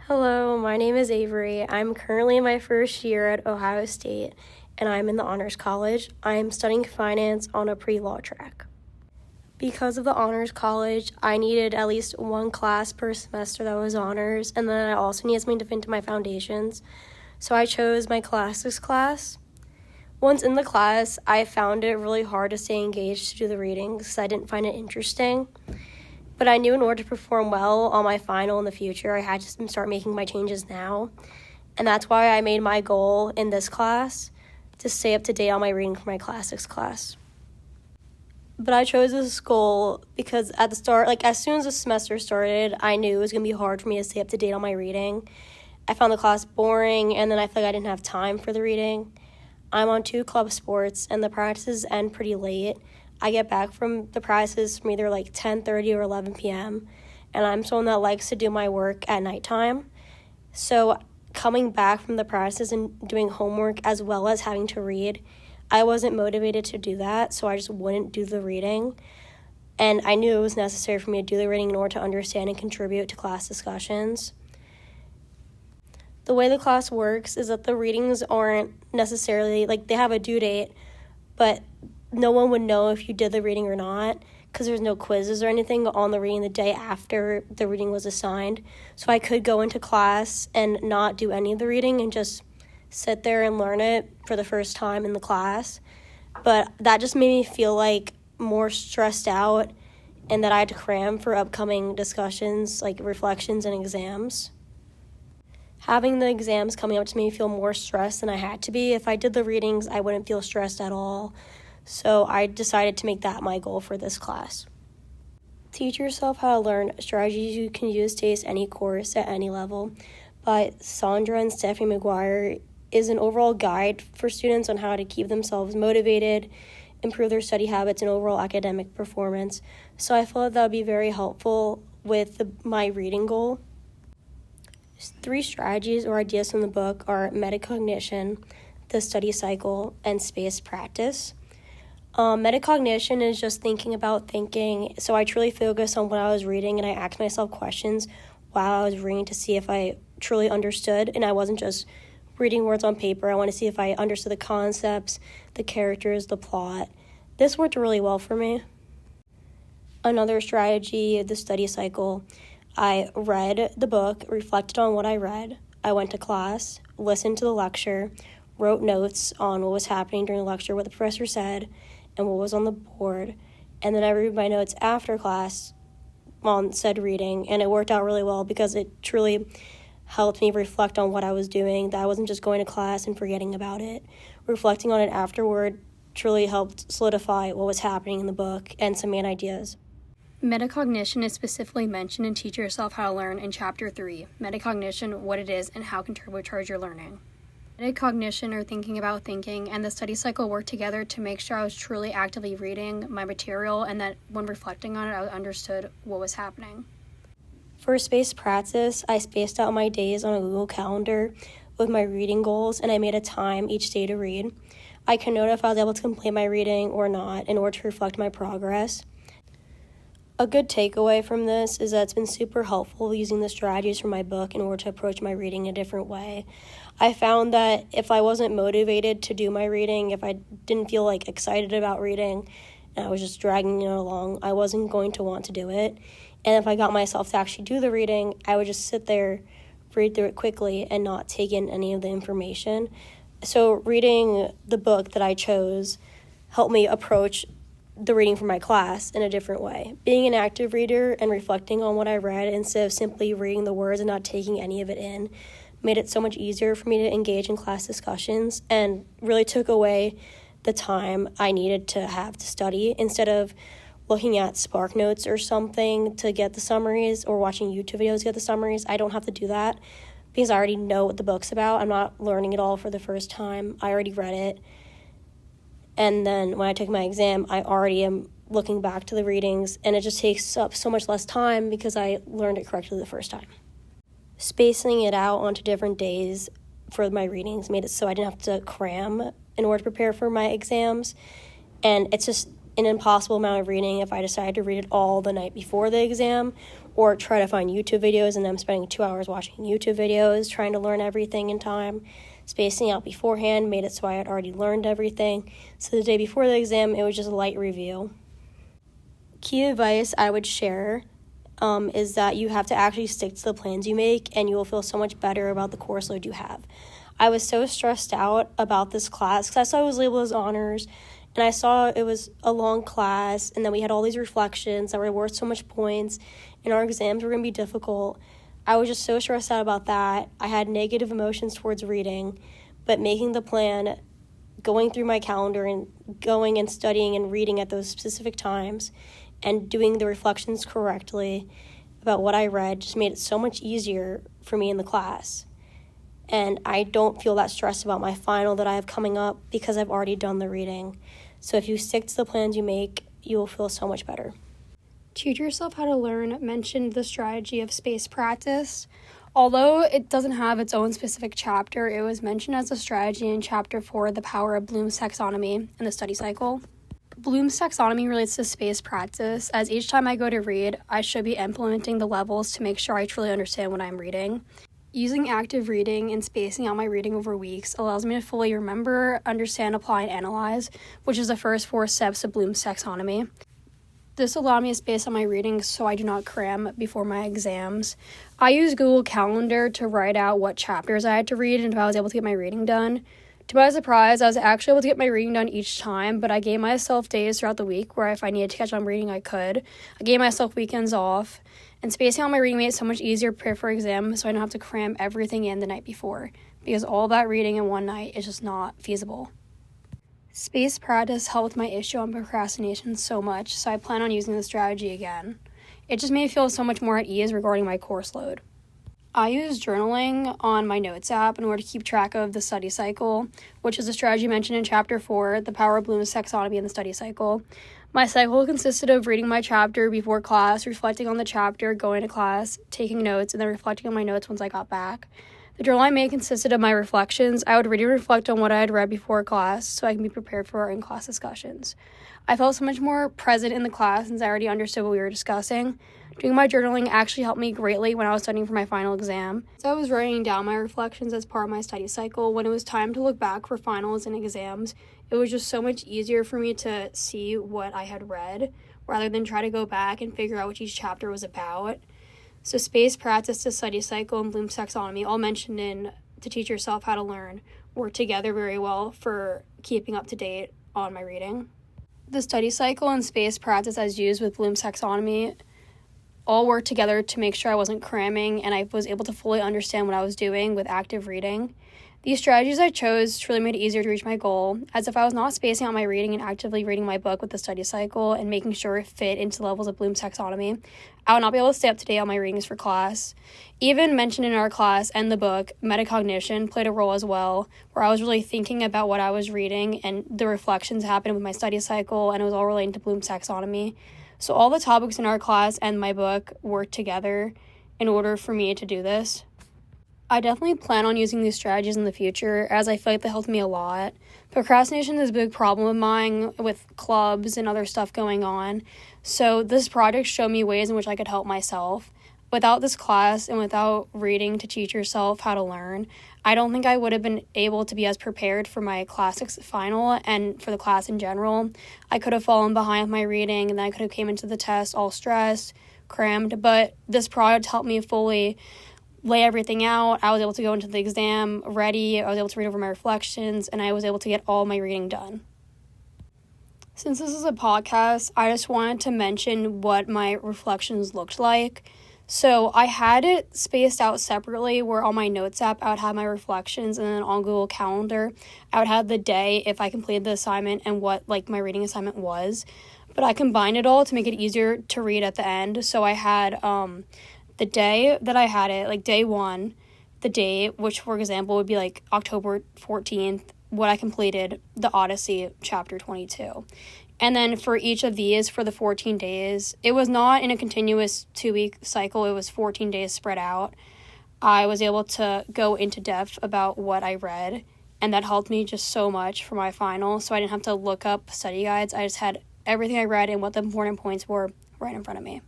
Hello, my name is Avery. I'm currently in my first year at Ohio State, and I'm in the Honors College. I'm studying finance on a pre-law track. Because of the Honors College, I needed at least one class per semester that was honors, and then I also needed something to fit into my foundations. So I chose my classics class. Once in the class, I found it really hard to stay engaged to do the readings because I didn't find it interesting. But I knew in order to perform well on my final in the future, I had to start making my changes now. And that's why I made my goal in this class to stay up to date on my reading for my classics class. But I chose this goal because at the start, as soon as the semester started, I knew it was going to be hard for me to stay up to date on my reading. I found the class boring, and then I felt like I didn't have time for the reading. I'm on 2 club sports, and the practices end pretty late. I get back from the practices from either 10:30 or 11 p.m., and I'm someone that likes to do my work at nighttime. So coming back from the practices and doing homework as well as having to read, I wasn't motivated to do that, so I just wouldn't do the reading. And I knew it was necessary for me to do the reading in order to understand and contribute to class discussions. The way the class works is that the readings aren't necessarily, they have a due date, but no one would know if you did the reading or not because there's no quizzes or anything on the reading the day after the reading was assigned. So I could go into class and not do any of the reading and just sit there and learn it for the first time in the class. But that just made me feel more stressed out and that I had to cram for upcoming discussions, reflections and exams. Having the exams coming up just made me feel more stressed than I had to be. If I did the readings, I wouldn't feel stressed at all. So I decided to make that my goal for this class. Teach Yourself How to Learn Strategies You Can Use to Ace Any Course at Any Level by Sandra and Stephanie McGuire is an overall guide for students on how to keep themselves motivated, improve their study habits, and overall academic performance. So I thought that would be very helpful with my reading goal. 3 strategies or ideas from the book are metacognition, the study cycle, and spaced practice. Metacognition is just thinking about thinking, so I truly focused on what I was reading and I asked myself questions while I was reading to see if I truly understood, and I wasn't just reading words on paper. I want to see if I understood the concepts, the characters, the plot. This worked really well for me. Another strategy, the study cycle. I read the book, reflected on what I read. I went to class, listened to the lecture, wrote notes on what was happening during the lecture, what the professor said, and what was on the board. And then I read my notes after class on said reading, and it worked out really well because it truly helped me reflect on what I was doing, that I wasn't just going to class and forgetting about it. Reflecting on it afterward truly helped solidify what was happening in the book and some main ideas. Metacognition is specifically mentioned in Teach Yourself How to Learn in Chapter 3, Metacognition, What It Is, and How it Can Turbocharge Your Learning. Metacognition, or thinking about thinking, and the study cycle worked together to make sure I was truly actively reading my material and that when reflecting on it, I understood what was happening. For spaced practice, I spaced out my days on a Google Calendar with my reading goals, and I made a time each day to read. I can note if I was able to complete my reading or not in order to reflect my progress. A good takeaway from this is that it's been super helpful using the strategies from my book in order to approach my reading a different way. I found that if I wasn't motivated to do my reading, if I didn't feel excited about reading, and I was just dragging it along, I wasn't going to want to do it. And if I got myself to actually do the reading, I would just sit there, read through it quickly, and not take in any of the information. So reading the book that I chose helped me approach the reading for my class in a different way. Being an active reader and reflecting on what I read instead of simply reading the words and not taking any of it in made it so much easier for me to engage in class discussions and really took away the time I needed to have to study. Instead of looking at Spark Notes or something to get the summaries or watching YouTube videos to get the summaries, I don't have to do that because I already know what the book's about. I'm not learning it all for the first time. I already read it. And then when I take my exam, I already am looking back to the readings, and it just takes up so much less time because I learned it correctly the first time. Spacing it out onto different days for my readings made it so I didn't have to cram in order to prepare for my exams. And it's just an impossible amount of reading if I decided to read it all the night before the exam or try to find YouTube videos, and I'm spending 2 hours watching YouTube videos, trying to learn everything in time. Spacing out beforehand made it so I had already learned everything. So the day before the exam, it was just a light review. Key advice I would share is that you have to actually stick to the plans you make, and you will feel so much better about the course load you have. I was so stressed out about this class because I saw it was labeled as honors, and I saw it was a long class, and then we had all these reflections that were worth so much points, and our exams were going to be difficult. I was just so stressed out about that. I had negative emotions towards reading, but making the plan, going through my calendar and going and studying and reading at those specific times and doing the reflections correctly about what I read just made it so much easier for me in the class. And I don't feel that stressed about my final that I have coming up because I've already done the reading. So if you stick to the plans you make, you will feel so much better. Teach Yourself How to Learn mentioned the strategy of space practice. Although it doesn't have its own specific chapter, it was mentioned as a strategy in Chapter 4, The Power of Bloom's Taxonomy and the Study Cycle. Bloom's taxonomy relates to space practice, as each time I go to read, I should be implementing the levels to make sure I truly understand what I'm reading. Using active reading and spacing out my reading over weeks allows me to fully remember, understand, apply, and analyze, which is the first 4 steps of Bloom's taxonomy. This allowed me to space out my reading so I do not cram before my exams. I use Google Calendar to write out what chapters I had to read and if I was able to get my reading done. To my surprise, I was actually able to get my reading done each time, but I gave myself days throughout the week where if I needed to catch on reading, I could. I gave myself weekends off, and spacing out my reading made it so much easier to prepare for exam so I don't have to cram everything in the night before, because all that reading in one night is just not feasible. Space practice helped with my issue on procrastination so much, so I plan on using this strategy again. It just made me feel so much more at ease regarding my course load. I use journaling on my notes app in order to keep track of the study cycle, which is a strategy mentioned in Chapter 4, The Power of Bloom's Taxonomy and the Study Cycle. My cycle consisted of reading my chapter before class, reflecting on the chapter, going to class, taking notes, and then reflecting on my notes once I got back. The journal I made consisted of my reflections. I would read and reflect on what I had read before class so I can be prepared for our in-class discussions. I felt so much more present in the class since I already understood what we were discussing. Doing my journaling actually helped me greatly when I was studying for my final exam. So I was writing down my reflections as part of my study cycle. When it was time to look back for finals and exams, it was just so much easier for me to see what I had read rather than try to go back and figure out what each chapter was about. So space practice, the study cycle, and Bloom's taxonomy, all mentioned in To Teach Yourself How to Learn, work together very well for keeping up to date on my reading. The study cycle and space practice as used with Bloom's taxonomy all worked together to make sure I wasn't cramming and I was able to fully understand what I was doing with active reading. These strategies I chose truly made it easier to reach my goal, as if I was not spacing out my reading and actively reading my book with the study cycle and making sure it fit into the levels of Bloom's taxonomy, I would not be able to stay up to date on my readings for class. Even mentioned in our class and the book, metacognition played a role as well, where I was really thinking about what I was reading and the reflections happened with my study cycle and it was all related to Bloom's taxonomy. So all the topics in our class and my book worked together in order for me to do this. I definitely plan on using these strategies in the future, as I feel like they helped me a lot. Procrastination is a big problem of mine with clubs and other stuff going on, so this project showed me ways in which I could help myself. Without this class and without reading To Teach Yourself How to Learn, I don't think I would have been able to be as prepared for my classics final and for the class in general. I could have fallen behind with my reading, and then I could have came into the test all stressed, crammed, but this project helped me fully lay everything out. I was able to go into the exam ready, I was able to read over my reflections, and I was able to get all my reading done. Since this is a podcast, I just wanted to mention what my reflections looked like. So I had it spaced out separately where on my notes app I would have my reflections, and then on Google Calendar I would have the day if I completed the assignment and what my reading assignment was. But I combined it all to make it easier to read at the end. So I had the day that I had it, day 1, the date, which for example would be October 14th, what I completed, the Odyssey, chapter 22. And then for each of these, for the 14 days, it was not in a continuous 2-week cycle, it was 14 days spread out. I was able to go into depth about what I read, and that helped me just so much for my final, so I didn't have to look up study guides. I just had everything I read and what the important points were right in front of me.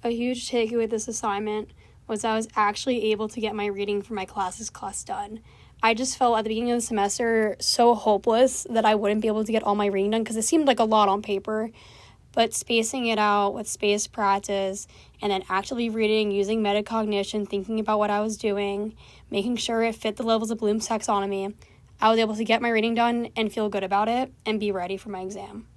A huge takeaway with this assignment was I was actually able to get my reading for my class done. I just felt at the beginning of the semester so hopeless that I wouldn't be able to get all my reading done because it seemed like a lot on paper. But spacing it out with spaced practice and then actively reading, using metacognition, thinking about what I was doing, making sure it fit the levels of Bloom's taxonomy, I was able to get my reading done and feel good about it and be ready for my exam.